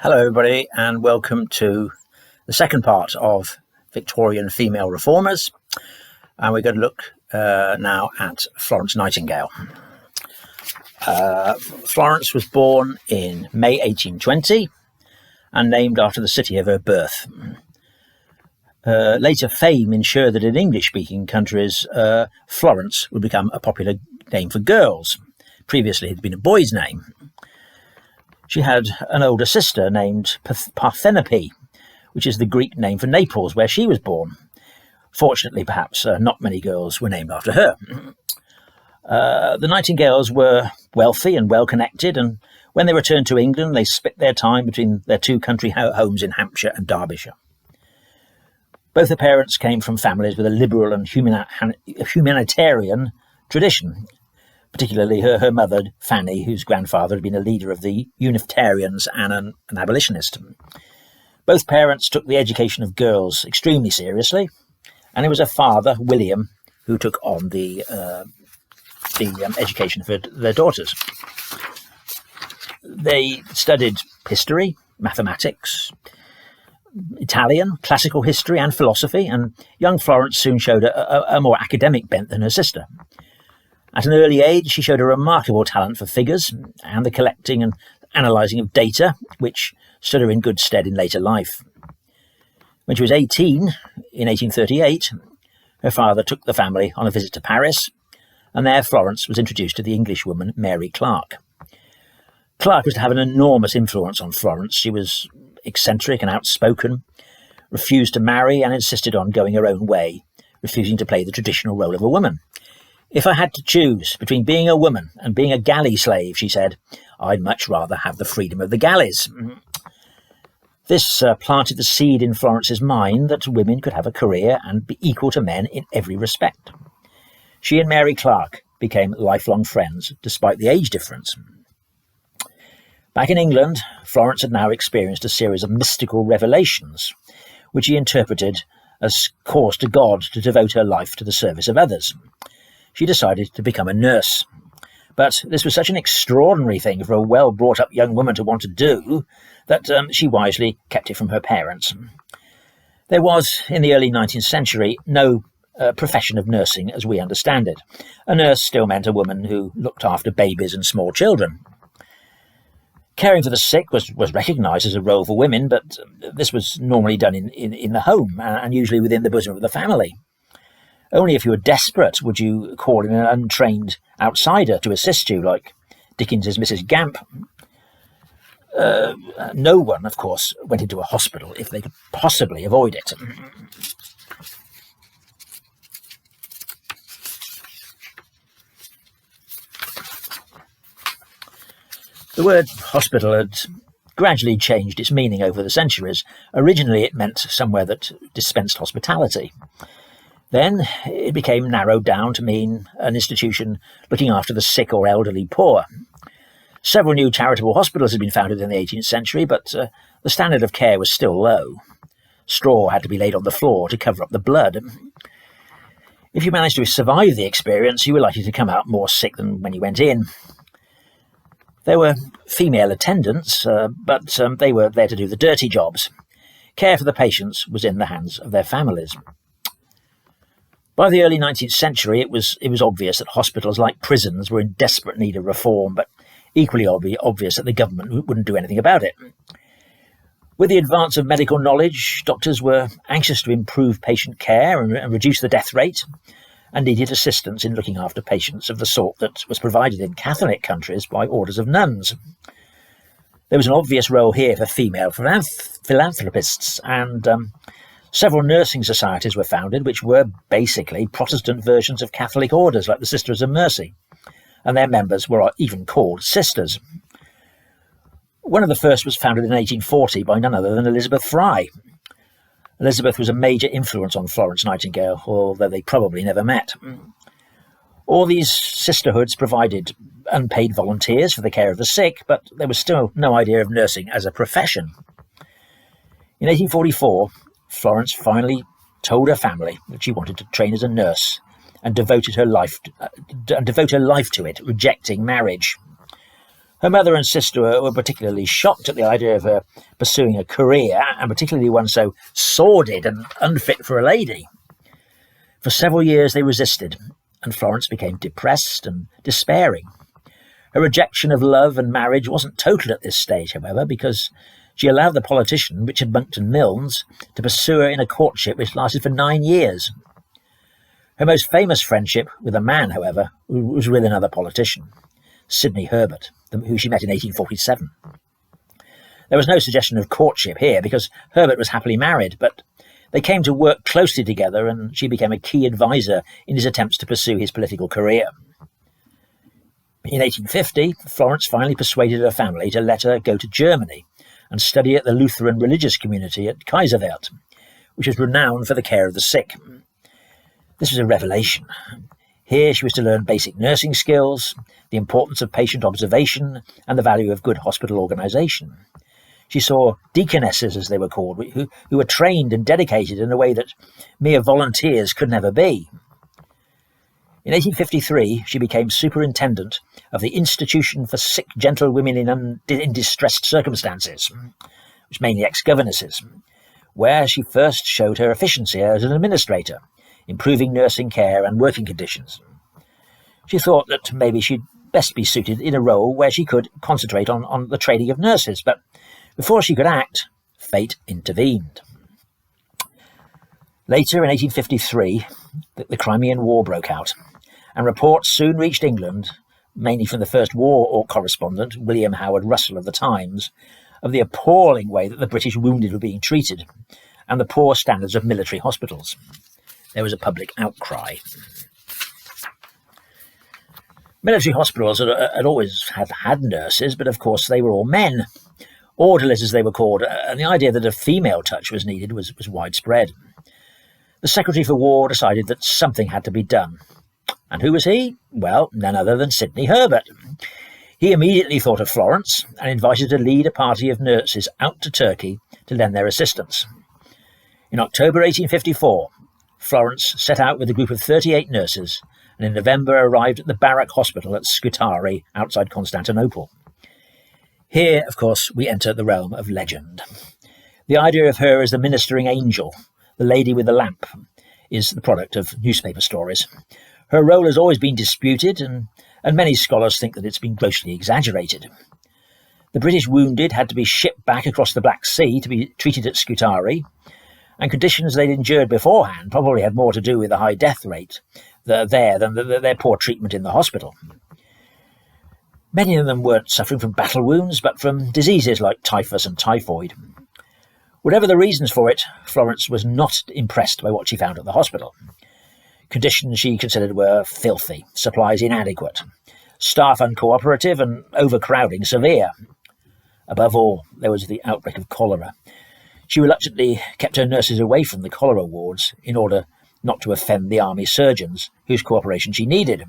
Hello everybody and welcome to the second part of Victorian female reformers, and we're going to look now at Florence Nightingale. Florence was born in May 1820 and named after the city of her birth. Later fame ensured that in English-speaking countries Florence would become a popular name for girls. Previously it had been a boy's name. She had an older sister named Parthenope, which is the Greek name for Naples, where she was born. Fortunately, perhaps, not many girls were named after her. The Nightingales were wealthy and well-connected, and when they returned to England, they split their time between their two country homes in Hampshire and Derbyshire. Both her parents came from families with a liberal and humanitarian tradition, particularly her mother, Fanny, whose grandfather had been a leader of the Unitarians and an abolitionist. Both parents took the education of girls extremely seriously, and it was her father, William, who took on the education of their daughters. They studied history, mathematics, Italian, classical history and philosophy, and young Florence soon showed a more academic bent than her sister. At an early age, she showed a remarkable talent for figures and the collecting and analysing of data, which stood her in good stead in later life. When she was 18, in 1838, her father took the family on a visit to Paris, and there Florence was introduced to the Englishwoman Mary Clark. Clark was to have an enormous influence on Florence. She was eccentric and outspoken, refused to marry and insisted on going her own way, refusing to play the traditional role of a woman. "If I had to choose between being a woman and being a galley slave," she said, "I'd much rather have the freedom of the galleys." This planted the seed in Florence's mind that women could have a career and be equal to men in every respect. She and Mary Clark became lifelong friends, despite the age difference. Back in England, Florence had now experienced a series of mystical revelations, which she interpreted as calls to God to devote her life to the service of others. She decided to become a nurse. But this was such an extraordinary thing for a well-brought-up young woman to want to do that she wisely kept it from her parents. There was, in the early 19th century, no profession of nursing as we understand it. A nurse still meant a woman who looked after babies and small children. Caring for the sick was recognised as a role for women, but this was normally done in the home and usually within the bosom of the family. Only if you were desperate would you call in an untrained outsider to assist you, like Dickens's Mrs. Gamp. No one, of course, went into a hospital if they could possibly avoid it. The word hospital had gradually changed its meaning over the centuries. Originally it meant somewhere that dispensed hospitality. Then it became narrowed down to mean an institution looking after the sick or elderly poor. Several new charitable hospitals had been founded in the 18th century, but the standard of care was still low. Straw had to be laid on the floor to cover up the blood. If you managed to survive the experience, you were likely to come out more sick than when you went in. There were female attendants, but they were there to do the dirty jobs. Care for the patients was in the hands of their families. By the early 19th century, it was obvious that hospitals, like prisons, were in desperate need of reform, but equally obvious that the government wouldn't do anything about it. With the advance of medical knowledge, doctors were anxious to improve patient care and reduce the death rate, and needed assistance in looking after patients of the sort that was provided in Catholic countries by orders of nuns. There was an obvious role here for female philanthropists, and several nursing societies were founded, which were basically Protestant versions of Catholic orders like the Sisters of Mercy, and their members were even called sisters. One of the first was founded in 1840 by none other than Elizabeth Fry. Elizabeth was a major influence on Florence Nightingale, although they probably never met. All these sisterhoods provided unpaid volunteers for the care of the sick, but there was still no idea of nursing as a profession. In 1844, Florence finally told her family that she wanted to train as a nurse and devote her life to it, rejecting marriage. Her mother and sister were particularly shocked at the idea of her pursuing a career, and particularly one so sordid and unfit for a lady. For several years they resisted, and Florence became depressed and despairing. Her rejection of love and marriage wasn't total at this stage, however, because she allowed the politician, Richard Monckton Milnes, to pursue her in a courtship which lasted for 9 years. Her most famous friendship with a man, however, was with another politician, Sidney Herbert, who she met in 1847. There was no suggestion of courtship here, because Herbert was happily married, but they came to work closely together, and she became a key advisor in his attempts to pursue his political career. In 1850, Florence finally persuaded her family to let her go to Germany and study at the Lutheran religious community at Kaiserwerth, which was renowned for the care of the sick. This was a revelation. Here she was to learn basic nursing skills, the importance of patient observation, and the value of good hospital organisation. She saw deaconesses, as they were called, who were trained and dedicated in a way that mere volunteers could never be. In 1853, she became superintendent of the Institution for Sick Gentlewomen in Distressed Circumstances, which mainly ex-governesses, where she first showed her efficiency as an administrator, improving nursing care and working conditions. She thought that maybe she'd best be suited in a role where she could concentrate on the training of nurses, but before she could act, fate intervened. Later, in 1853, the Crimean War broke out, and reports soon reached England, mainly from the first war correspondent, William Howard Russell of the Times, of the appalling way that the British wounded were being treated, and the poor standards of military hospitals. There was a public outcry. Military hospitals had always had nurses, but of course they were all men, orderlies as they were called, and the idea that a female touch was needed was widespread. The Secretary for War decided that something had to be done. And who was he? Well, none other than Sidney Herbert. He immediately thought of Florence and invited her to lead a party of nurses out to Turkey to lend their assistance. In October 1854, Florence set out with a group of 38 nurses, and in November arrived at the Barrack Hospital at Scutari outside Constantinople. Here, of course, we enter the realm of legend. The idea of her as the ministering angel, the lady with the lamp, is the product of newspaper stories. Her role has always been disputed, and many scholars think that it's been grossly exaggerated. The British wounded had to be shipped back across the Black Sea to be treated at Scutari, and conditions they'd endured beforehand probably had more to do with the high death rate there than their poor treatment in the hospital. Many of them weren't suffering from battle wounds, but from diseases like typhus and typhoid. Whatever the reasons for it, Florence was not impressed by what she found at the hospital. Conditions she considered were filthy, supplies inadequate, staff uncooperative, and overcrowding severe. Above all, there was the outbreak of cholera. She reluctantly kept her nurses away from the cholera wards in order not to offend the army surgeons, whose cooperation she needed.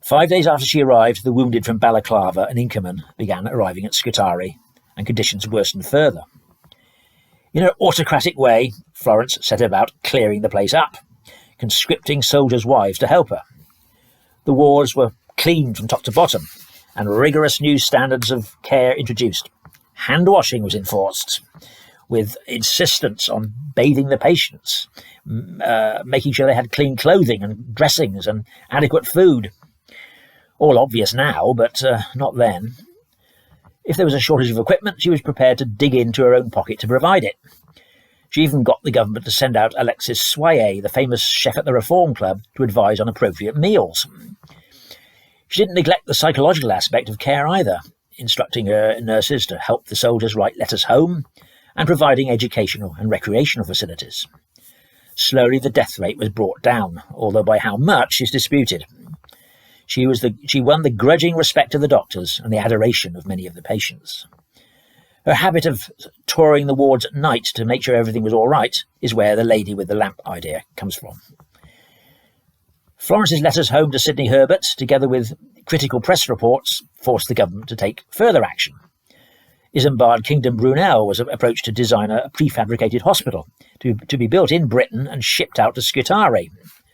5 days after she arrived, the wounded from Balaclava and Inkerman began arriving at Scutari, and conditions worsened further. In her autocratic way, Florence set about clearing the place up, conscripting soldiers' wives to help her. The wards were cleaned from top to bottom, and rigorous new standards of care introduced. Hand washing was enforced, with insistence on bathing the patients, making sure they had clean clothing and dressings and adequate food. All obvious now, but not then. If there was a shortage of equipment, she was prepared to dig into her own pocket to provide it. She even got the government to send out Alexis Soyer, the famous chef at the Reform Club, to advise on appropriate meals. She didn't neglect the psychological aspect of care either, instructing her nurses to help the soldiers write letters home and providing educational and recreational facilities. Slowly the death rate was brought down, although by how much is disputed. She won the grudging respect of the doctors and the adoration of many of the patients. Her habit of touring the wards at night to make sure everything was all right is where the lady with the lamp idea comes from. Florence's letters home to Sidney Herbert, together with critical press reports, forced the government to take further action. Isambard Kingdom Brunel was approached to design a prefabricated hospital to be built in Britain and shipped out to Scutari,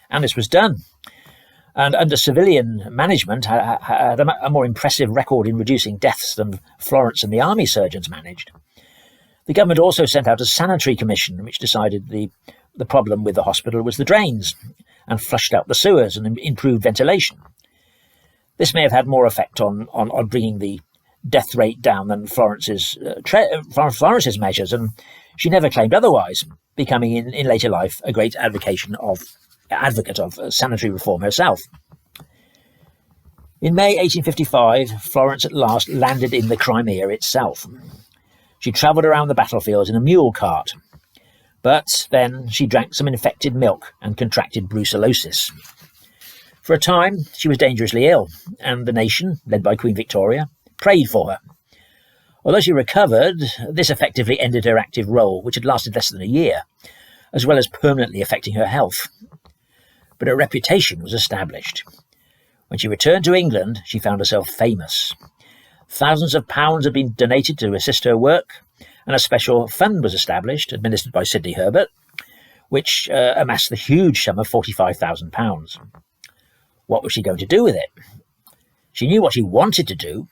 and this was done. and under civilian management had a more impressive record in reducing deaths than Florence and the army surgeons managed. The government also sent out a sanitary commission which decided the problem with the hospital was the drains and flushed out the sewers and improved ventilation. This may have had more effect on bringing the death rate down than Florence's measures, and she never claimed otherwise, becoming in later life a great advocate of sanitary reform herself. In May 1855, Florence at last landed in the Crimea itself. She travelled around the battlefields in a mule cart, but then she drank some infected milk and contracted brucellosis. For a time, she was dangerously ill, and the nation, led by Queen Victoria, prayed for her. Although she recovered, this effectively ended her active role, which had lasted less than a year, as well as permanently affecting her health. But her reputation was established. When she returned to England, she found herself famous. Thousands of pounds had been donated to assist her work, and a special fund was established, administered by Sidney Herbert, which amassed the huge sum of £45,000. What was she going to do with it? She knew what she wanted to do: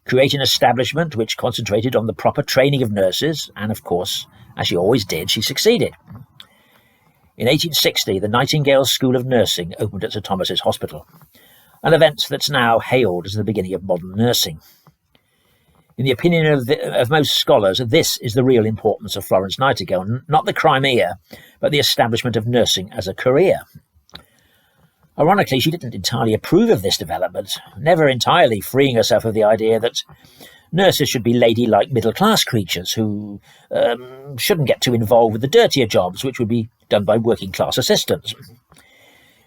create an establishment which concentrated on the proper training of nurses, and of course, as she always did, she succeeded. In 1860, the Nightingale School of Nursing opened at St Thomas's Hospital, an event that's now hailed as the beginning of modern nursing. In the opinion of most scholars, this is the real importance of Florence Nightingale, not the Crimea, but the establishment of nursing as a career. Ironically, she didn't entirely approve of this development, never entirely freeing herself of the idea that nurses should be ladylike middle-class creatures who shouldn't get too involved with the dirtier jobs, which would be done by working-class assistants.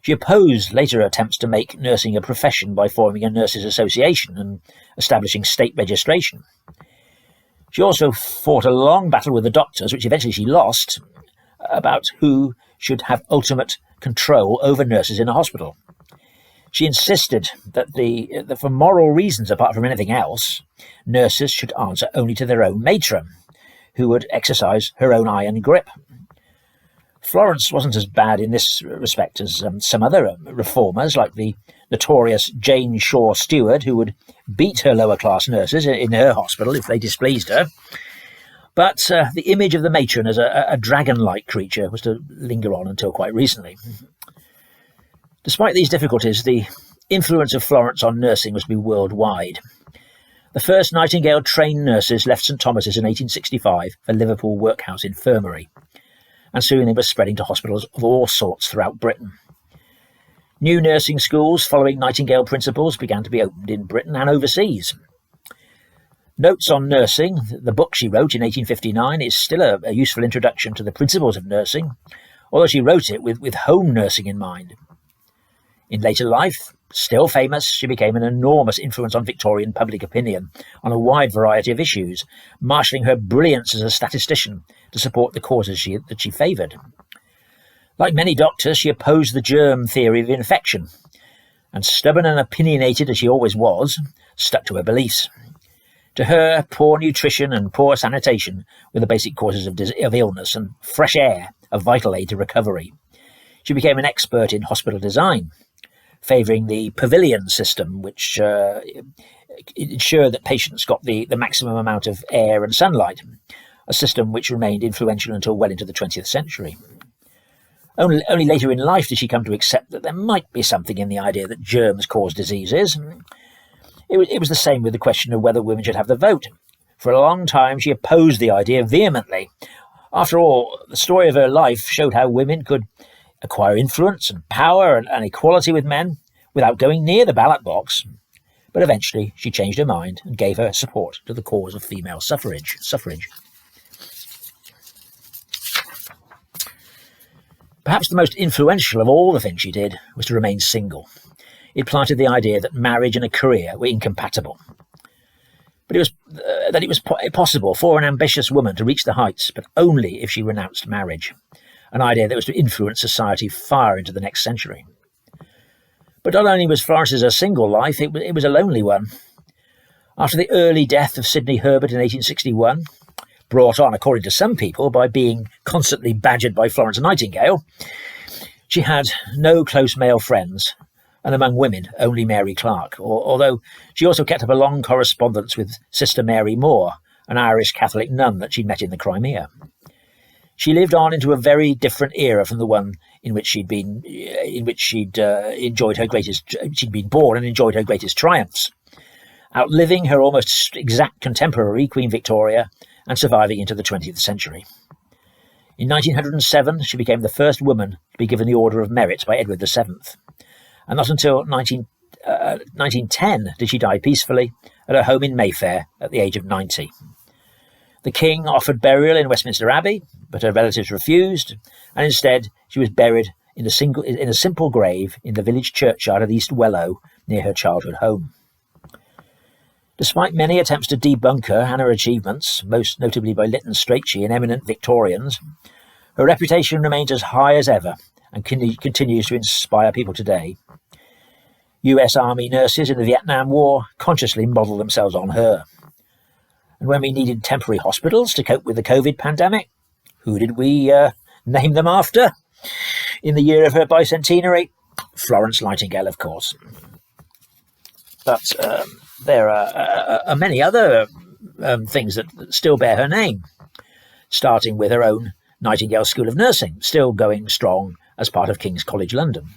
She opposed later attempts to make nursing a profession by forming a nurses' association and establishing state registration. She also fought a long battle with the doctors, which eventually she lost, about who should have ultimate control over nurses in a hospital. She insisted that for moral reasons, apart from anything else, nurses should answer only to their own matron, who would exercise her own iron grip. Florence wasn't as bad in this respect as some other reformers, like the notorious Jane Shaw Stewart, who would beat her lower-class nurses in her hospital if they displeased her. But the image of the matron as a dragon-like creature was to linger on until quite recently. Despite these difficulties, the influence of Florence on nursing was to be worldwide. The first Nightingale-trained nurses left St Thomas's in 1865 for Liverpool Workhouse Infirmary, and soon they were spreading to hospitals of all sorts throughout Britain. New nursing schools following Nightingale principles began to be opened in Britain and overseas. Notes on Nursing, the book she wrote in 1859, is still a useful introduction to the principles of nursing, although she wrote it with home nursing in mind. In later life, still famous, she became an enormous influence on Victorian public opinion on a wide variety of issues, marshalling her brilliance as a statistician to support the causes that she favoured. Like many doctors, she opposed the germ theory of infection, and stubborn and opinionated as she always was, stuck to her beliefs. To her, poor nutrition and poor sanitation were the basic causes of illness, and fresh air a vital aid to recovery. She became an expert in hospital design, favouring the pavilion system, which ensured that patients got the maximum amount of air and sunlight, a system which remained influential until well into the 20th century. Only later in life did she come to accept that there might be something in the idea that germs cause diseases. It was the same with the question of whether women should have the vote. For a long time she opposed the idea vehemently. After all, the story of her life showed how women could acquire influence and power and equality with men without going near the ballot box. But eventually she changed her mind and gave her support to the cause of female suffrage. Perhaps the most influential of all the things she did was to remain single. It planted the idea that marriage and a career were incompatible. But it was possible for an ambitious woman to reach the heights, but only if she renounced marriage, an idea that was to influence society far into the next century. But not only was Florence's a single life, it was a lonely one. After the early death of Sidney Herbert in 1861, brought on, according to some people, by being constantly badgered by Florence Nightingale, she had no close male friends, and among women, only Mary Clark, although she also kept up a long correspondence with Sister Mary Moore, an Irish Catholic nun that she'd met in the Crimea. She lived on into a very different era from the one in which she'd been born and enjoyed her greatest triumphs, outliving her almost exact contemporary Queen Victoria and surviving into the 20th century. In 1907, she became the first woman to be given the Order of Merit by Edward VII, and not until 1910 did she die peacefully at her home in Mayfair at the age of 90. The King offered burial in Westminster Abbey, but her relatives refused, and instead she was buried in a simple grave in the village churchyard of East Wellow near her childhood home. Despite many attempts to debunk her and her achievements, most notably by Lytton Strachey and eminent Victorians, her reputation remains as high as ever and continues to inspire people today. US Army nurses in the Vietnam War consciously modelled themselves on her. And when we needed temporary hospitals to cope with the COVID pandemic, who did we name them after? In the year of her bicentenary, Florence Nightingale, of course. But there are many other things that still bear her name, starting with her own Nightingale School of Nursing, still going strong as part of King's College London.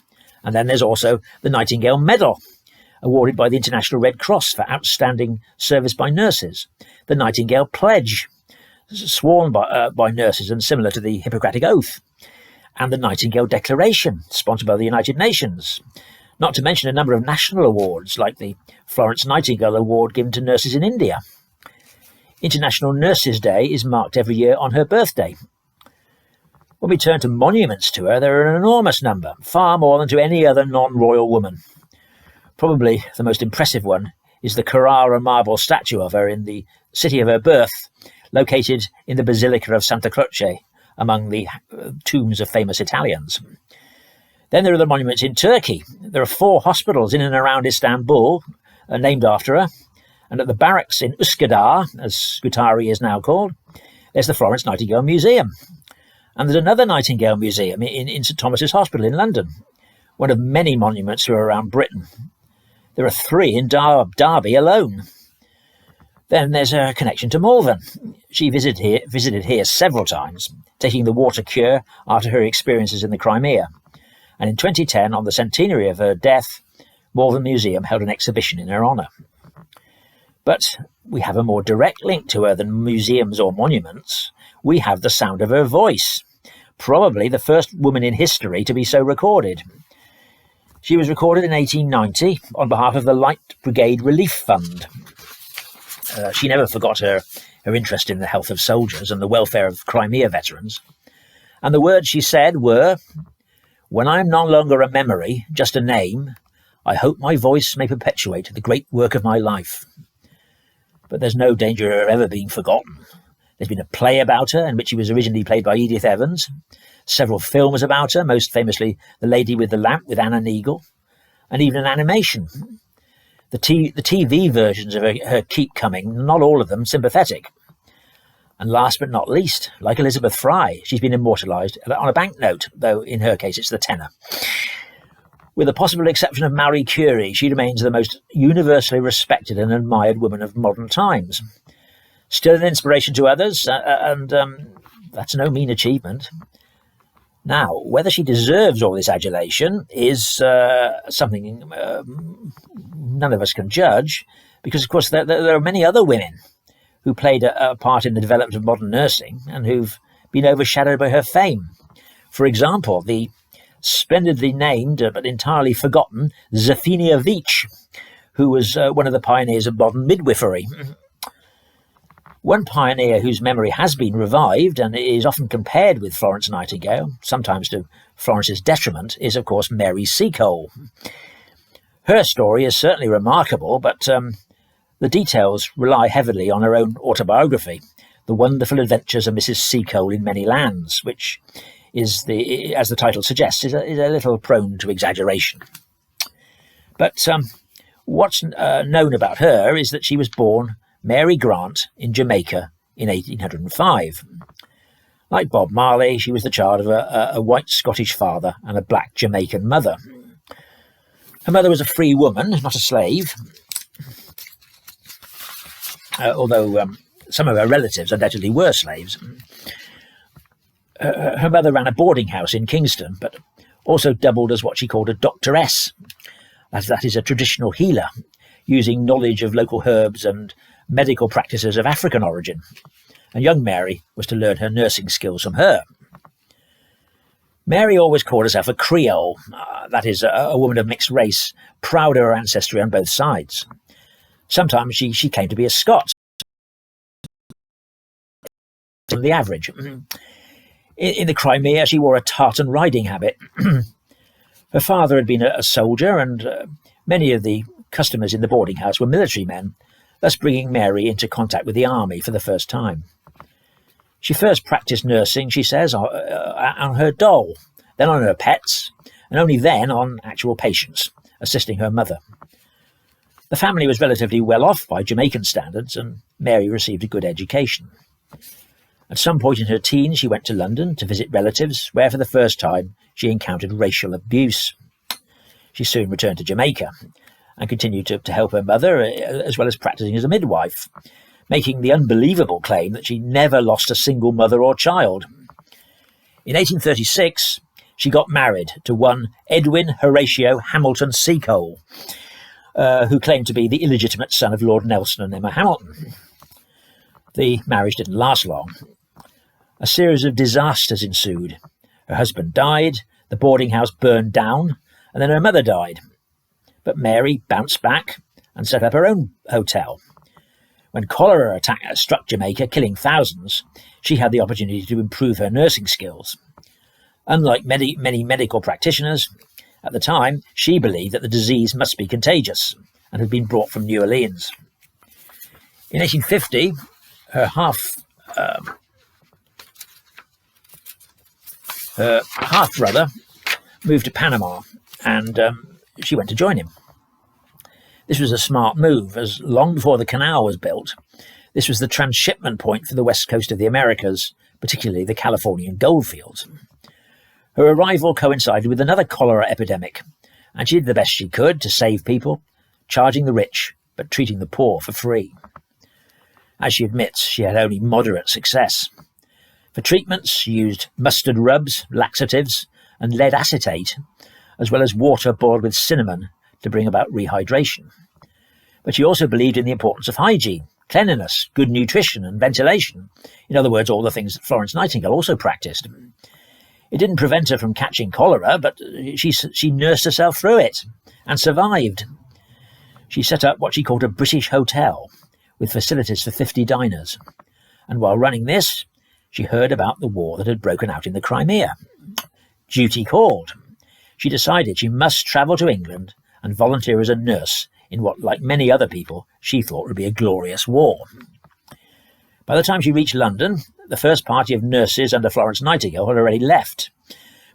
And then there's also the Nightingale Medal, awarded by the International Red Cross for outstanding service by nurses, the Nightingale Pledge, sworn by nurses and similar to the Hippocratic Oath, and the Nightingale Declaration, sponsored by the United Nations, not to mention a number of national awards like the Florence Nightingale Award given to nurses in India. International Nurses' Day is marked every year on her birthday. When we turn to monuments to her, there are an enormous number, far more than to any other non-royal woman. Probably the most impressive one is the Carrara marble statue of her in the city of her birth, located in the Basilica of Santa Croce, among the tombs of famous Italians. Then there are the monuments in Turkey. There are 4 hospitals in and around Istanbul named after her, and at the barracks in Üsküdar, as Scutari is now called, there's the Florence Nightingale Museum. And there's another Nightingale Museum in St Thomas's Hospital in London, one of many monuments to her around Britain. There are 3 in Derby alone. Then there's her connection to Malvern. She visited here several times, taking the water cure after her experiences in the Crimea. And in 2010, on the centenary of her death, Malvern Museum held an exhibition in her honour. But we have a more direct link to her than museums or monuments. We have the sound of her voice, probably the first woman in history to be so recorded. She was recorded in 1890 on behalf of the Light Brigade Relief Fund. She never forgot her interest in the health of soldiers and the welfare of Crimea veterans. And the words she said were, "When I am no longer a memory, just a name, I hope my voice may perpetuate the great work of my life." But there's no danger of her ever being forgotten. There's been a play about her, in which she was originally played by Edith Evans, several films about her, most famously The Lady with the Lamp with Anna Neagle, and even an animation. The TV versions of her keep coming, not all of them sympathetic. And last but not least, like Elizabeth Fry, she's been immortalised on a banknote, though in her case it's the tenner. With the possible exception of Marie Curie, she remains the most universally respected and admired woman of modern times. Still an inspiration to others, and that's no mean achievement. Now, whether she deserves all this adulation is something none of us can judge, because, of course, there are many other women who played a part in the development of modern nursing and who've been overshadowed by her fame. For example, the splendidly named but entirely forgotten Zephania Veitch, who was one of the pioneers of modern midwifery. One pioneer whose memory has been revived and is often compared with Florence Nightingale, sometimes to Florence's detriment, is, of course, Mary Seacole. Her story is certainly remarkable, but the details rely heavily on her own autobiography, The Wonderful Adventures of Mrs. Seacole in Many Lands, which is, as the title suggests, is a little prone to exaggeration. But what's known about her is that she was born Mary Grant in Jamaica in 1805. Like Bob Marley, she was the child of a white Scottish father and a black Jamaican mother. Her mother was a free woman, not a slave, although some of her relatives undoubtedly were slaves. Her mother ran a boarding house in Kingston, but also doubled as what she called a doctoress. That is a traditional healer, using knowledge of local herbs and medical practices of African origin. And young Mary was to learn her nursing skills from her. Mary always called herself a Creole, that is, a woman of mixed race, proud of her ancestry on both sides. Sometimes she claimed to be a Scot, the average. In the Crimea, she wore a tartan riding habit. Her father had been a soldier, and many of the customers in the boarding house were military men, thus bringing Mary into contact with the army for the first time. She first practiced nursing, she says, on her doll, then on her pets, and only then on actual patients, assisting her mother. The family was relatively well off by Jamaican standards, and Mary received a good education. At some point in her teens, she went to London to visit relatives, where for the first time she encountered racial abuse. She soon returned to Jamaica and continued to help her mother, as well as practicing as a midwife, making the unbelievable claim that she never lost a single mother or child. In 1836, she got married to one Edwin Horatio Hamilton Seacole, who claimed to be the illegitimate son of Lord Nelson and Emma Hamilton. The marriage didn't last long. A series of disasters ensued. Her husband died, the boarding house burned down, and then her mother died. But Mary bounced back and set up her own hotel. When cholera struck Jamaica, killing thousands, she had the opportunity to improve her nursing skills. Unlike many medical practitioners, at the time, she believed that the disease must be contagious and had been brought from New Orleans. In 1850, her half-brother moved to Panama, and she went to join him. This was a smart move, as long before the canal was built, this was the transshipment point for the west coast of the Americas, particularly the Californian goldfields. Her arrival coincided with another cholera epidemic, and she did the best she could to save people, charging the rich but treating the poor for free. As she admits, she had only moderate success. For treatments, she used mustard rubs, laxatives, and lead acetate, as well as water boiled with cinnamon to bring about rehydration. But she also believed in the importance of hygiene, cleanliness, good nutrition, and ventilation. In other words, all the things that Florence Nightingale also practiced. It didn't prevent her from catching cholera, but she nursed herself through it and survived. She set up what she called a British hotel, with facilities for 50 diners. And while running this, she heard about the war that had broken out in the Crimea. Duty called. She decided she must travel to England and volunteer as a nurse in what, like many other people, she thought would be a glorious war. By the time she reached London, the first party of nurses under Florence Nightingale had already left,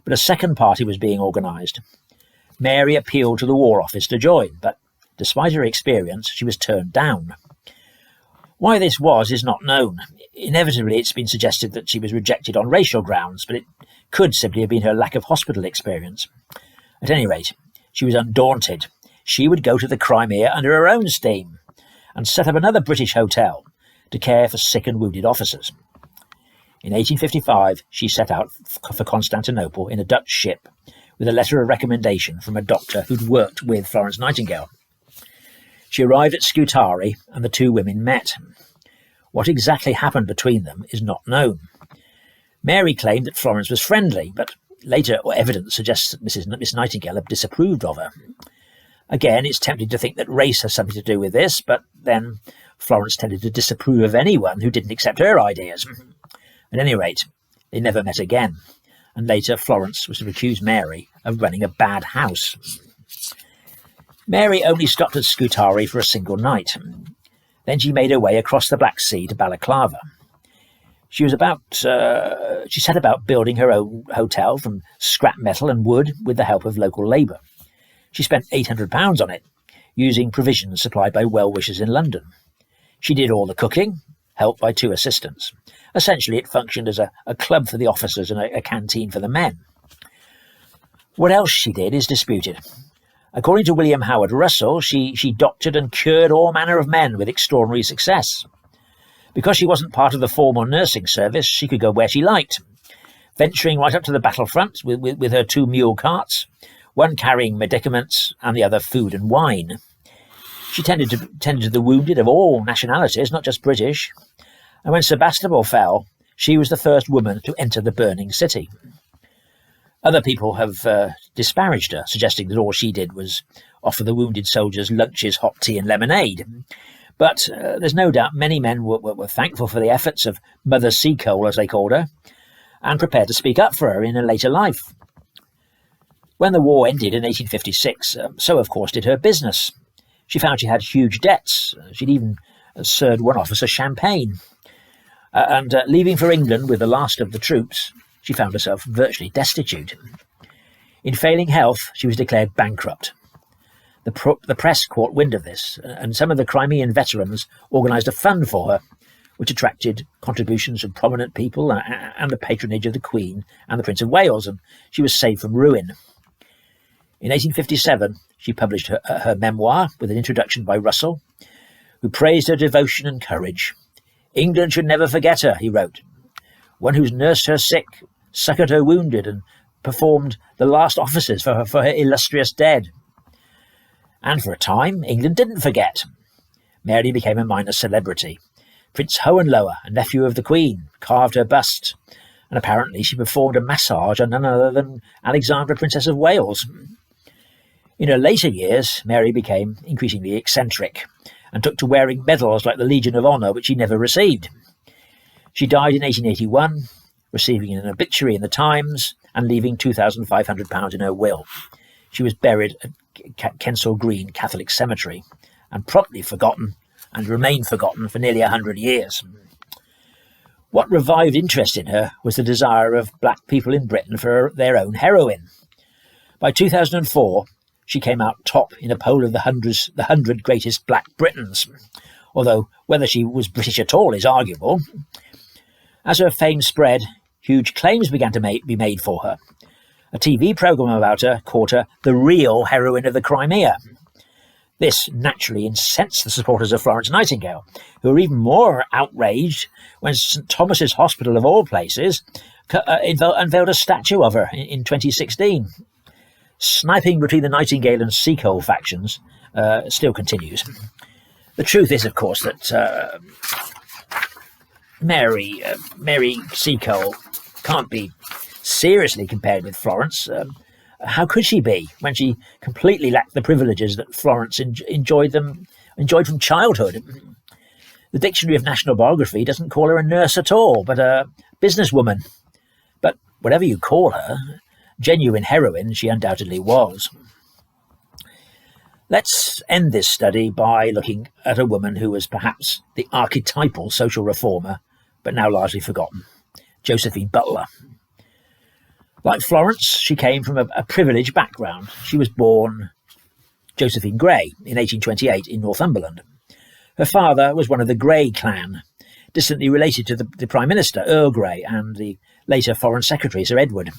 but a second party was being organised. Mary appealed to the War Office to join, but despite her experience, she was turned down. Why this was is not known. Inevitably, it's been suggested that she was rejected on racial grounds, but it could simply have been her lack of hospital experience. At any rate, she was undaunted. She would go to the Crimea under her own steam and set up another British hotel to care for sick and wounded officers. In 1855, she set out for Constantinople in a Dutch ship with a letter of recommendation from a doctor who'd worked with Florence Nightingale. She arrived at Scutari and the two women met. What exactly happened between them is not known. Mary claimed that Florence was friendly, but later evidence suggests that Miss Nightingale had disapproved of her. Again, it's tempting to think that race has something to do with this, but then Florence tended to disapprove of anyone who didn't accept her ideas. At any rate, they never met again, and later Florence was to accuse Mary of running a bad house. Mary only stopped at Scutari for a single night. Then she made her way across the Black Sea to Balaclava. She set about building her own hotel from scrap metal and wood with the help of local labour. She spent £800 on it, using provisions supplied by well-wishers in London. She did all the cooking, helped by 2 assistants. Essentially, it functioned as a club for the officers and a canteen for the men. What else she did is disputed. According to William Howard Russell, she doctored and cured all manner of men with extraordinary success. Because she wasn't part of the formal nursing service, she could go where she liked, venturing right up to the battlefront with her 2 mule carts, one carrying medicaments and the other food and wine. She tended to the wounded of all nationalities, not just British, and when Sebastopol fell, she was the first woman to enter the burning city. Other people have disparaged her, suggesting that all she did was offer the wounded soldiers lunches, hot tea and lemonade. But there's no doubt many men were thankful for the efforts of Mother Seacole, as they called her, and prepared to speak up for her in her later life. When the war ended in 1856, so of course did her business. She found she had huge debts. She'd even served one officer champagne. And leaving for England with the last of the troops, she found herself virtually destitute. In failing health, she was declared bankrupt. The press caught wind of this, and some of the Crimean veterans organised a fund for her, which attracted contributions from prominent people and the patronage of the Queen and the Prince of Wales, and she was saved from ruin. In 1857, she published her memoir with an introduction by Russell, who praised her devotion and courage. "England should never forget her," he wrote, "one who's nursed her sick, succoured her wounded, and performed the last offices for her illustrious dead." And for a time, England didn't forget. Mary became a minor celebrity. Prince Hohenlohe, a nephew of the Queen, carved her bust, and apparently she performed a massage on none other than Alexandra, Princess of Wales. In her later years, Mary became increasingly eccentric and took to wearing medals like the Legion of Honour, which she never received. She died in 1881, receiving an obituary in the Times and leaving £2,500 in her will. She was buried at Kensal Green Catholic Cemetery and promptly forgotten and remained forgotten for nearly 100 years. What revived interest in her was the desire of black people in Britain for their own heroine. By 2004, she came out top in a poll of the 100 greatest black Britons, although whether she was British at all is arguable. As her fame spread, huge claims began to be made for her. A TV programme about her called her the real heroine of the Crimea. This naturally incensed the supporters of Florence Nightingale, who were even more outraged when St Thomas's Hospital, of all places, unveiled a statue of her in 2016. Sniping between the Nightingale and Seacole factions still continues. The truth is, of course, that Mary Seacole can't be seriously compared with Florence. How could she be when she completely lacked the privileges that Florence enjoyed from childhood? The Dictionary of National Biography doesn't call her a nurse at all, but a businesswoman. But whatever you call her, genuine heroine she undoubtedly was. Let's end this study by looking at a woman who was perhaps the archetypal social reformer, but now largely forgotten, Josephine Butler. Like Florence, she came from a privileged background. She was born Josephine Grey in 1828 in Northumberland. Her father was one of the Grey clan, distantly related to the Prime Minister, Earl Grey, and the later Foreign Secretary, Sir Edward.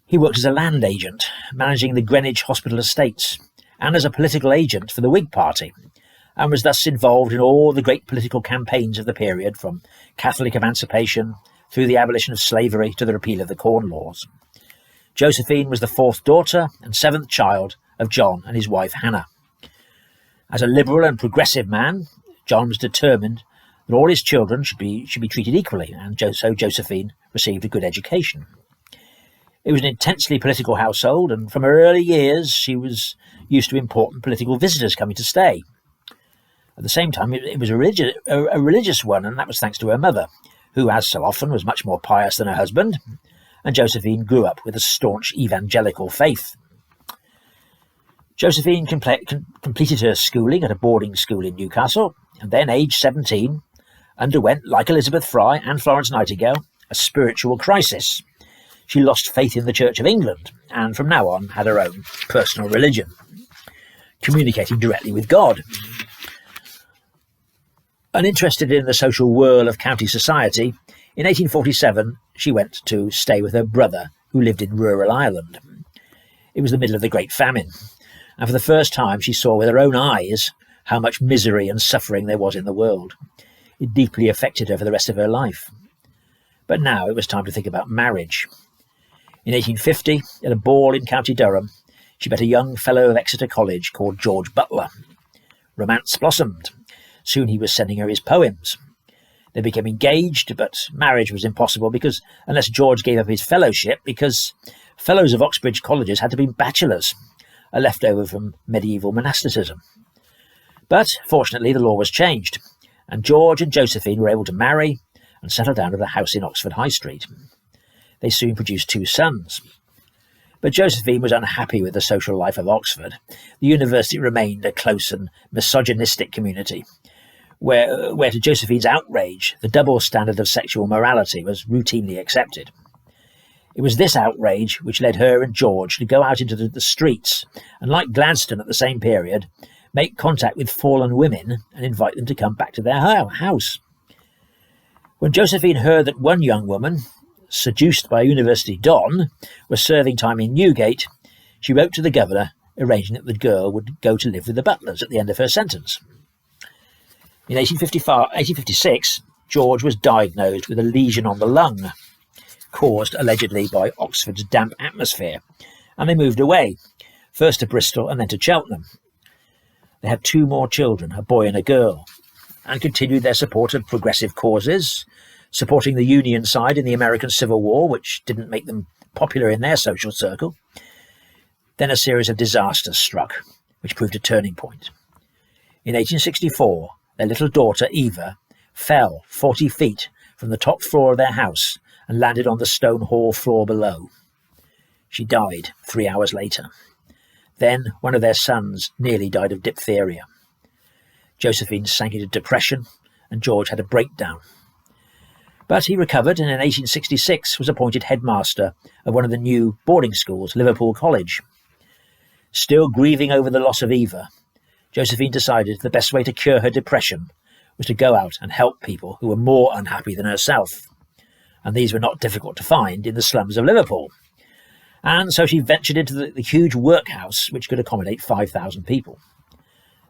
He worked as a land agent, managing the Greenwich Hospital estates, and as a political agent for the Whig Party, and was thus involved in all the great political campaigns of the period, from Catholic emancipation through the abolition of slavery to the repeal of the Corn Laws. Josephine was the fourth daughter and seventh child of John and his wife Hannah. As a liberal and progressive man, John was determined that all his children should be treated equally, and so Josephine received a good education. It was an intensely political household, and from her early years she was used to important political visitors coming to stay. At the same time, it was a religious one, and that was thanks to her mother, who, as so often, was much more pious than her husband, and Josephine grew up with a staunch evangelical faith. Josephine completed her schooling at a boarding school in Newcastle, and then, aged 17, underwent, like Elizabeth Fry and Florence Nightingale, a spiritual crisis. She lost faith in the Church of England, and from now on had her own personal religion, communicating directly with God. Uninterested in the social whirl of county society, in 1847 she went to stay with her brother, who lived in rural Ireland. It was the middle of the Great Famine, and for the first time she saw with her own eyes how much misery and suffering there was in the world. It deeply affected her for the rest of her life. But now it was time to think about marriage. In 1850, at a ball in County Durham, she met a young fellow of Exeter College called George Butler. Romance blossomed. Soon he was sending her his poems. They became engaged, but marriage was impossible because unless George gave up his fellowship, because fellows of Oxbridge colleges had to be bachelors, a leftover from medieval monasticism. But fortunately the law was changed, and George and Josephine were able to marry and settle down at a house in Oxford High Street. They soon produced 2 sons. But Josephine was unhappy with the social life of Oxford. The university remained a close and misogynistic community, where to Josephine's outrage, the double standard of sexual morality was routinely accepted. It was this outrage which led her and George to go out into the streets and, like Gladstone at the same period, make contact with fallen women and invite them to come back to their house. When Josephine heard that one young woman, seduced by a university don, was serving time in Newgate, she wrote to the governor arranging that the girl would go to live with the Butlers at the end of her sentence. In 1856, George was diagnosed with a lesion on the lung, caused allegedly by Oxford's damp atmosphere, and they moved away, first to Bristol and then to Cheltenham. They had 2 more children, a boy and a girl, and continued their support of progressive causes, supporting the Union side in the American Civil War, which didn't make them popular in their social circle. Then a series of disasters struck, which proved a turning point. In 1864, their little daughter, Eva, fell 40 feet from the top floor of their house and landed on the stone hall floor below. She died 3 hours later. Then one of their sons nearly died of diphtheria. Josephine sank into depression, and George had a breakdown. But he recovered and in 1866 was appointed headmaster of one of the new boarding schools, Liverpool College. Still grieving over the loss of Eva, Josephine decided the best way to cure her depression was to go out and help people who were more unhappy than herself. And these were not difficult to find in the slums of Liverpool. And so she ventured into the huge workhouse, which could accommodate 5,000 people.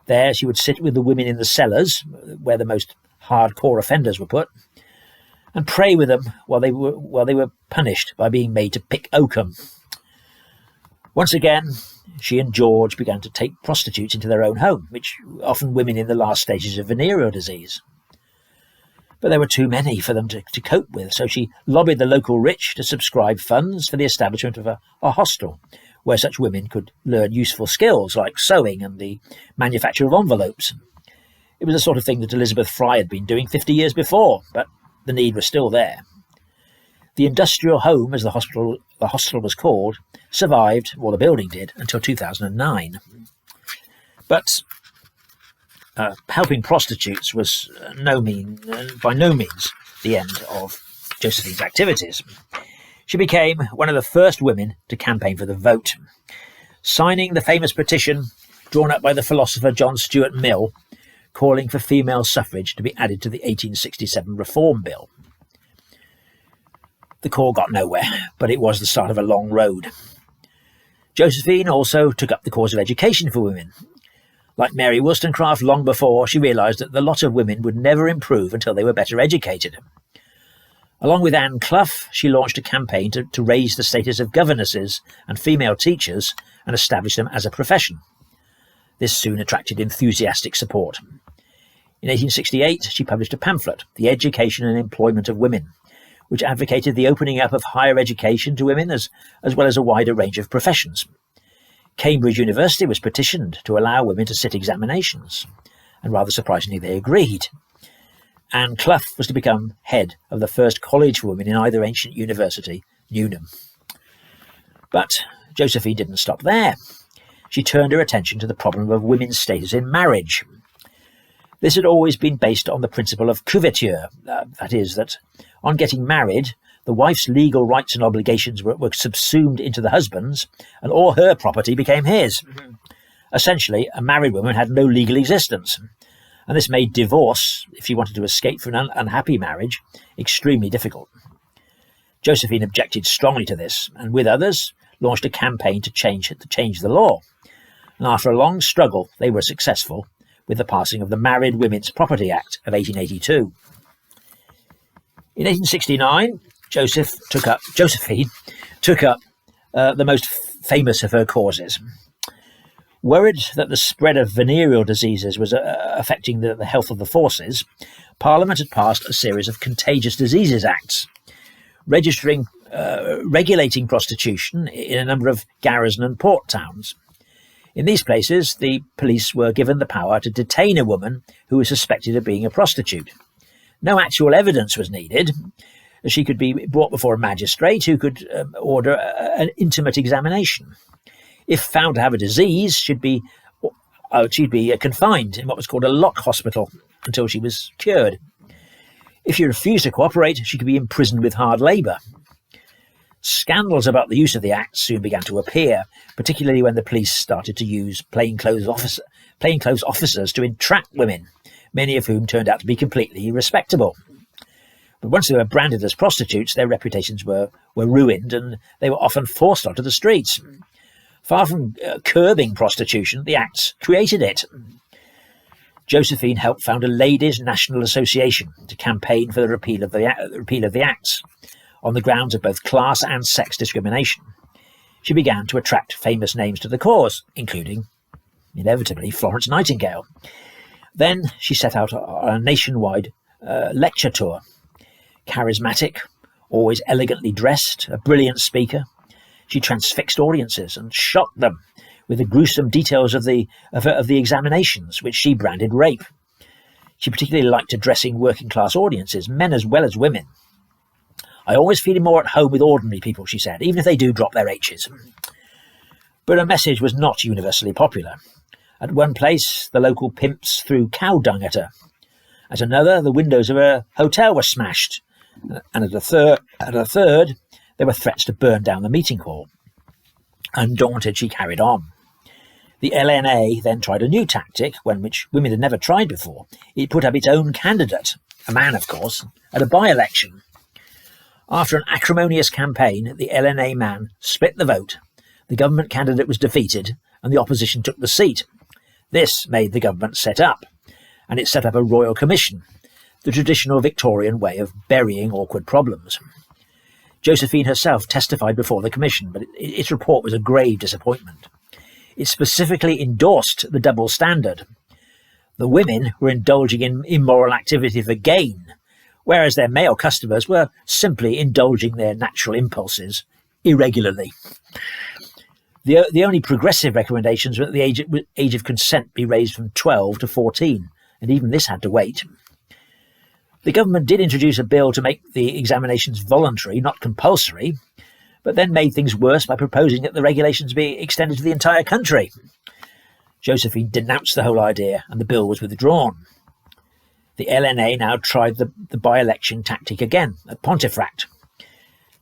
There she would sit with the women in the cellars, where the most hardcore offenders were put, and pray with them while they were punished by being made to pick oakum. Once again, she and George began to take prostitutes into their own home, which often women in the last stages of venereal disease. But there were too many for them to cope with, so she lobbied the local rich to subscribe funds for the establishment of a hostel, where such women could learn useful skills like sewing and the manufacture of envelopes. It was the sort of thing that Elizabeth Fry had been doing 50 years before, but the need was still there. The industrial home, as the hostel was called, survived, or the building did, until 2009. But helping prostitutes was by no means the end of Josephine's activities. She became one of the first women to campaign for the vote, signing the famous petition drawn up by the philosopher John Stuart Mill, calling for female suffrage to be added to the 1867 Reform Bill. The call got nowhere, but it was the start of a long road. Josephine also took up the cause of education for women. Like Mary Wollstonecraft long before, she realised that the lot of women would never improve until they were better educated. Along with Anne Clough, she launched a campaign to raise the status of governesses and female teachers and establish them as a profession. This soon attracted enthusiastic support. In 1868, she published a pamphlet, The Education and Employment of Women, which advocated the opening up of higher education to women as well as a wider range of professions. Cambridge University was petitioned to allow women to sit examinations, and rather surprisingly they agreed. Anne Clough was to become head of the first college for women in either ancient university, Newnham. But Josephine didn't stop there. She turned her attention to the problem of women's status in marriage. This had always been based on the principle of coverture, that is, that on getting married, the wife's legal rights and obligations were subsumed into the husband's, and all her property became his. Essentially, a married woman had no legal existence, and this made divorce, if she wanted to escape from an unhappy marriage, extremely difficult. Josephine objected strongly to this, and with others, launched a campaign to change the law. And after a long struggle, they were successful with the passing of the Married Women's Property Act of 1882. In 1869, Josephine took up the most famous of her causes. Worried that the spread of venereal diseases was affecting the health of the forces, Parliament had passed a series of Contagious Diseases Acts, regulating prostitution in a number of garrison and port towns. In these places, the police were given the power to detain a woman who was suspected of being a prostitute. No actual evidence was needed. She could be brought before a magistrate who could order an intimate examination. If found to have a disease, she'd be confined in what was called a lock hospital until she was cured. If she refused to cooperate, she could be imprisoned with hard labour. Scandals about the use of the Act soon began to appear, particularly when the police started to use plainclothes officers to entrap women, many of whom turned out to be completely respectable. But once they were branded as prostitutes, their reputations were ruined, and they were often forced onto the streets. Far from curbing prostitution, the Acts created it. Josephine helped found a Ladies' National Association to campaign for the repeal of the Acts, on the grounds of both class and sex discrimination. She began to attract famous names to the cause, including, inevitably, Florence Nightingale. Then she set out on a nationwide lecture tour. Charismatic, always elegantly dressed, a brilliant speaker, she transfixed audiences and shocked them with the gruesome details of the examinations, which she branded rape. She particularly liked addressing working-class audiences, men as well as women. "I always feel more at home with ordinary people," she said, "even if they do drop their H's." But her message was not universally popular. At one place, the local pimps threw cow dung at her. At another, the windows of her hotel were smashed. And at a third, there were threats to burn down the meeting hall. Undaunted, she carried on. The LNA then tried a new tactic, one which women had never tried before. It put up its own candidate, a man of course, at a by-election. After an acrimonious campaign, the LNA man split the vote, the government candidate was defeated, and the opposition took the seat. This made the government set up, and it set up a royal commission, the traditional Victorian way of burying awkward problems. Josephine herself testified before the commission, but its report was a grave disappointment. It specifically endorsed the double standard. The women were indulging in immoral activity for gain, whereas their male customers were simply indulging their natural impulses irregularly. The only progressive recommendations were that the age of consent be raised from 12 to 14, and even this had to wait. The government did introduce a bill to make the examinations voluntary, not compulsory, but then made things worse by proposing that the regulations be extended to the entire country. Josephine denounced the whole idea, and the bill was withdrawn. The LNA now tried the by-election tactic again at Pontefract.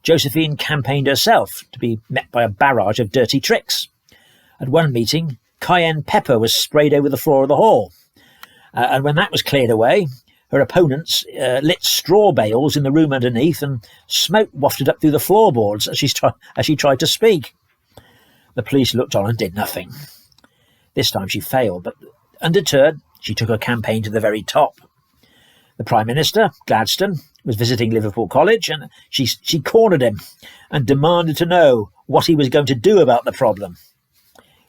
Josephine campaigned herself to be met by a barrage of dirty tricks. At one meeting, cayenne pepper was sprayed over the floor of the hall, and when that was cleared away, her opponents lit straw bales in the room underneath, and smoke wafted up through the floorboards as she tried to speak. The police looked on and did nothing. This time she failed, but undeterred, she took her campaign to the very top. The Prime Minister, Gladstone, was visiting Liverpool College, and she cornered him and demanded to know what he was going to do about the problem.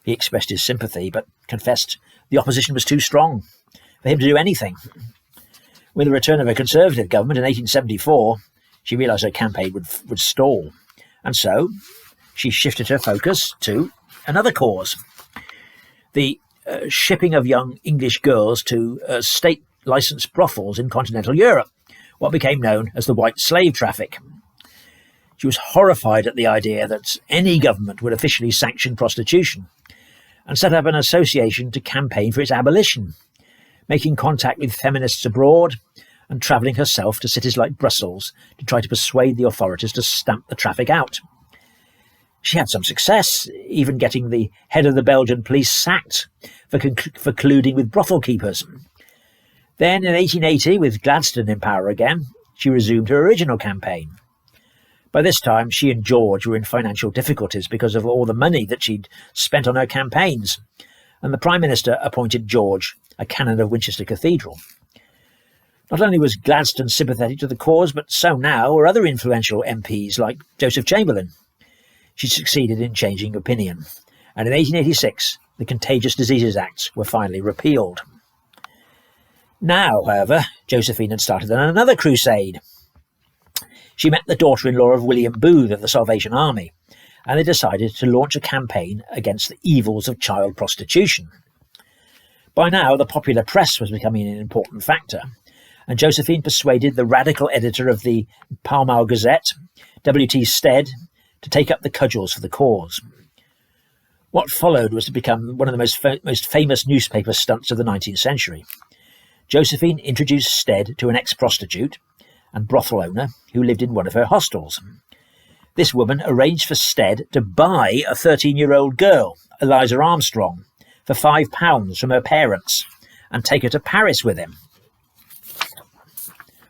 He expressed his sympathy, but confessed the opposition was too strong for him to do anything. With the return of a Conservative government in 1874, she realised her campaign would stall, and so she shifted her focus to another cause: the shipping of young English girls to state-licensed brothels in continental Europe, what became known as the white slave traffic. She was horrified at the idea that any government would officially sanction prostitution, and set up an association to campaign for its abolition, making contact with feminists abroad and travelling herself to cities like Brussels to try to persuade the authorities to stamp the traffic out. She had some success, even getting the head of the Belgian police sacked for colluding with brothel keepers. Then in 1880, with Gladstone in power again, she resumed her original campaign. By this time, she and George were in financial difficulties because of all the money that she'd spent on her campaigns, and the Prime Minister appointed George a canon of Winchester Cathedral. Not only was Gladstone sympathetic to the cause, but so now were other influential MPs like Joseph Chamberlain. She succeeded in changing opinion, and in 1886 the Contagious Diseases Acts were finally repealed. Now, however, Josephine had started on another crusade. She met the daughter-in-law of William Booth of the Salvation Army, and they decided to launch a campaign against the evils of child prostitution. By now, the popular press was becoming an important factor, and Josephine persuaded the radical editor of the Pall Mall Gazette, W.T. Stead, to take up the cudgels for the cause. What followed was to become one of the most famous newspaper stunts of the 19th century. Josephine introduced Stead to an ex-prostitute and brothel owner who lived in one of her hostels. This woman arranged for Stead to buy a 13-year-old girl, Eliza Armstrong, for £5 from her parents and take her to Paris with him.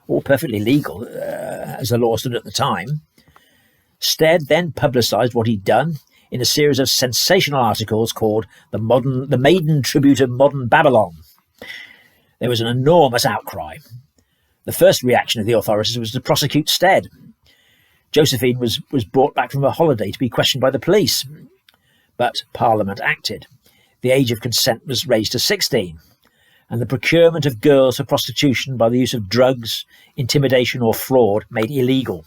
All perfectly legal, as the law stood at the time. Stead then publicised what he'd done in a series of sensational articles called The Maiden Tribute of Modern Babylon. There was an enormous outcry. The first reaction of the authorities was to prosecute Stead. Josephine was brought back from a holiday to be questioned by the police. But Parliament acted. The age of consent was raised to 16, and the procurement of girls for prostitution by the use of drugs, intimidation or fraud made illegal.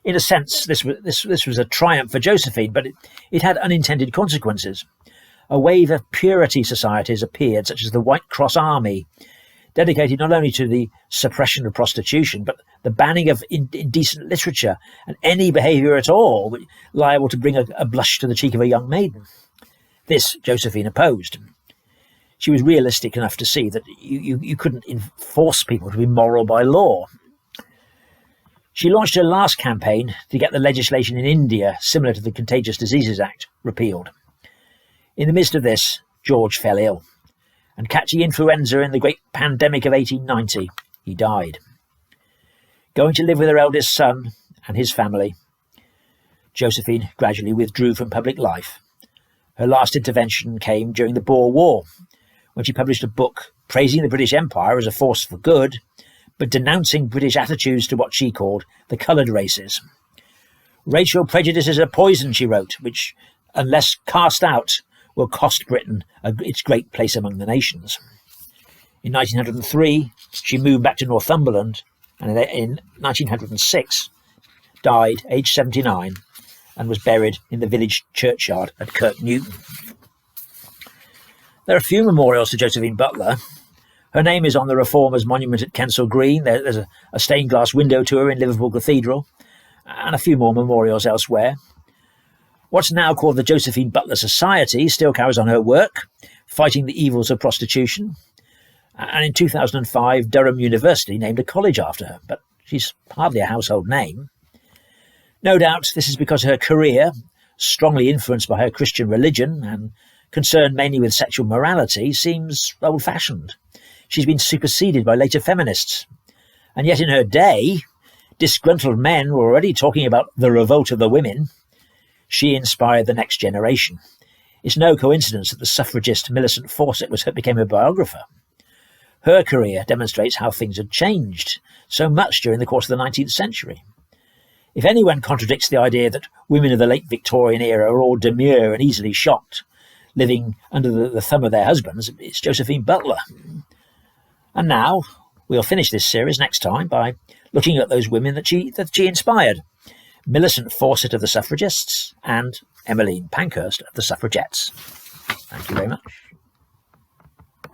In a sense, this was a triumph for Josephine, but it had unintended consequences. A wave of purity societies appeared, such as the White Cross Army, dedicated not only to the suppression of prostitution, but the banning of indecent literature and any behaviour at all liable to bring a blush to the cheek of a young maiden. This Josephine opposed. She was realistic enough to see that you couldn't force people to be moral by law. She launched her last campaign to get the legislation in India, similar to the Contagious Diseases Act, repealed. In the midst of this, George fell ill, and catching influenza in the great pandemic of 1890, he died. Going to live with her eldest son and his family, Josephine gradually withdrew from public life. Her last intervention came during the Boer War, when she published a book praising the British Empire as a force for good, but denouncing British attitudes to what she called the coloured races. Racial prejudices are poison, she wrote, which, unless cast out, will cost Britain its great place among the nations. In 1903, she moved back to Northumberland, and in 1906 died, aged 79, and was buried in the village churchyard at Kirk Newton. There are few memorials to Josephine Butler. Her name is on the Reformers Monument at Kensal Green. There's a stained glass window to her in Liverpool Cathedral, and a few more memorials elsewhere. What's now called the Josephine Butler Society still carries on her work, fighting the evils of prostitution. And in 2005, Durham University named a college after her, but she's hardly a household name. No doubt this is because her career, strongly influenced by her Christian religion and concerned mainly with sexual morality, seems old-fashioned. She's been superseded by later feminists. And yet in her day, disgruntled men were already talking about the revolt of the women. She inspired the next generation. It's no coincidence that the suffragist Millicent Fawcett became a biographer. Her career demonstrates how things had changed so much during the course of the 19th century. If anyone contradicts the idea that women of the late Victorian era are all demure and easily shocked, living under the thumb of their husbands, it's Josephine Butler. And now we'll finish this series next time by looking at those women that she inspired. Millicent Fawcett of the suffragists and Emmeline Pankhurst of the suffragettes. Thank you very much.